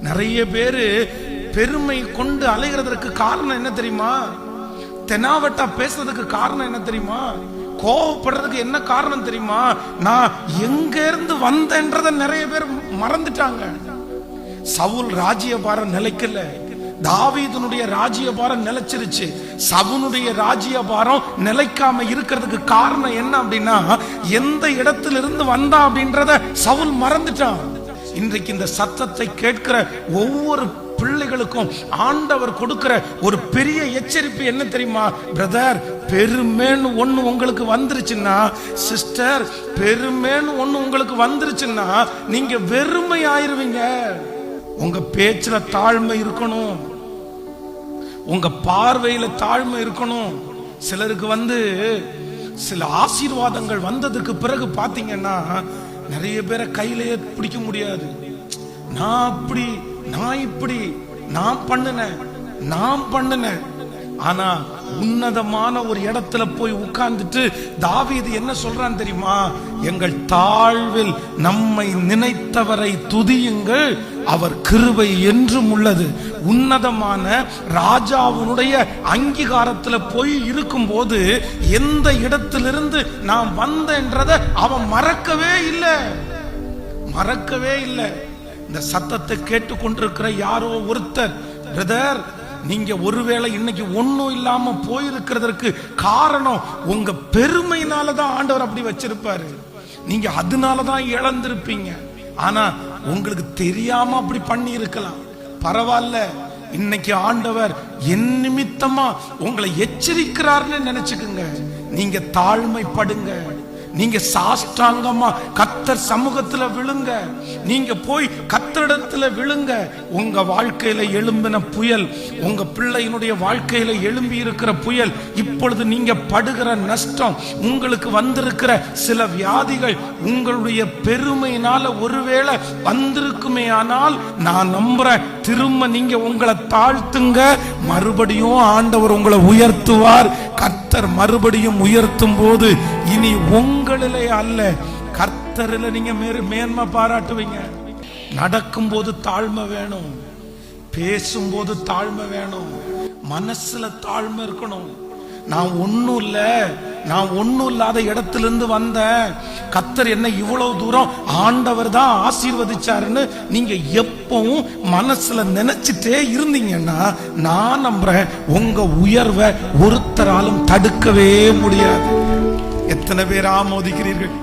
நிறைய பேரு பெருமை கொண்டு அலைகிறதுக்கு காரணம் என்ன தெரியுமா? தெனாவட்டா பேசுறதுக்கு காரணம் என்ன தெரியுமா? கோவப்படுறதுக்கு என்ன காரணம் தெரியுமா? நான் எங்க இருந்து வந்தேன்றத நிறைய பேர் மறந்துட்டாங்க. சவுல் ராஜ்யபாரம் நிலைக்கல, தாவீதுனுடைய ராஜ்யபாரம் நிலைச்சிருச்சு. சவுனுடைய ராஜ்யபாரம் நிலைக்காம இருக்கிறதுக்கு காரணம் என்ன அப்படின்னா, எந்த இடத்துல இருந்து வந்தா அப்படின்றத சவுல் மறந்துட்டான். இன்றைக்கு இந்த சத்தத்தை கேட்கிற ஒவ்வொரு பிள்ளைகளுக்கும் ஆண்டவர் கொடுக்கிற ஒரு பெரிய எச்சரிப்பு என்ன தெரியுமா? பிரதர், பெருமேன்னு ஒண்ணு உங்களுக்கு வந்துருச்சுன்னா, சிஸ்டர், பெருமேன்னு ஒண்ணு உங்களுக்கு வந்துருச்சுன்னா நீங்க வெறுமை ஆயிருவீங்க. உங்க பேச்சுல தாழ்மை இருக்கணும், உங்க பார்வையில தாழ்மை இருக்கணும். சிலருக்கு சில ஆசீர்வாதங்கள் வந்ததுக்கு பிறகு பாத்தீங்கன்னா நிறைய பேரை கையிலேயே பிடிக்க முடியாது. நான் அப்படி, நான் இப்படி, நான் பண்ணினேன். ஆனா உன்னதமான ஒரு இடத்துல போய் உட்கார்ந்துட்டு தாவீது என்ன சொல்றான் தெரியுமா? எங்கள் தாழ்வில் நம்மை நினைத்தவரை துதியுங்கள், அவர் கிருபை என்றும் உள்ளது. உன்னதமான ராஜாவுடைய அங்கீகாரத்துல போய் இருக்கும் போது எந்த இடத்திலிருந்து நான் வந்தேன்றத அவன் மறக்கவே இல்லை. இந்த சத்தத்தை கேட்டுக்கொண்டிருக்கிற யாரோ ஒருத்தர், பிரதர், நீங்க ஒருவேளை இன்னைக்கு ஒன்னும் இல்லாம போயிருக்கிறதுக்கு காரணம் உங்க பெருமையினாலதான் ஆண்டவர் அப்படி வச்சிருப்பாரு. நீங்க அதனாலதான் இழந்திருப்பீங்க. ஆனா உங்களுக்கு தெரியாம அப்படி பண்ணி இருக்கலாம். பரவாயில்ல, இன்னைக்கு ஆண்டவர் என் நிமித்தமா உங்களை எச்சரிக்கிறார்னு நினைச்சுக்குங்க. நீங்க தாழ்மைப்படுங்க, நீங்க சாஷ்டாங்கமா கர்த்தர் சமூகத்துல விழுங்க, நீங்க போய் கர்த்தரிடத்துல விழுங்க. உங்க வாழ்க்கையில எழும்பின புயல், உங்க பிள்ளையினுடைய வாழ்க்கையில எழும்பி இருக்கிற புயல், இப்பொழுது நீங்க படுகிற நஷ்டம், உங்களுக்கு வந்திருக்கிற சில வியாதிகள் உங்களுடைய பெருமையினால ஒருவேளை வந்திருக்குமே. ஆனால் நான் நம்புறேன், திரும்ப நீங்க உங்களை தாழ்த்துங்க, மறுபடியும் ஆண்டவர் உங்களை உயர்த்துவார். கர்த்தர் மறுபடியும் உயர்த்தும் போது இனி உங்களிலே அல்ல, கர்த்தரில நீங்க மேன்மை பாராட்டுவீங்க. நடக்கும் போது தாழ்மை வேணும், பேசும்போது தாழ்மை வேணும், மனசுல தாழ்மை இருக்கணும். நான் ஒண்ணும் இல்லாத இடத்திலிருந்து வந்தேன், கர்த்தர் என்ன இவ்வளவு தூரம் ஆண்டவர் தான் ஆசீர்வதிச்சாருன்னு நீங்க எப்பவும் மனசுல நினைச்சிட்டே இருந்தீங்கன்னா நான் நம்புறேன், உங்க உயர்வை ஒருத்தராலும் தடுக்கவே முடியாது. எத்தனை பேர் ஆமோதிக்கிறீர்கள்?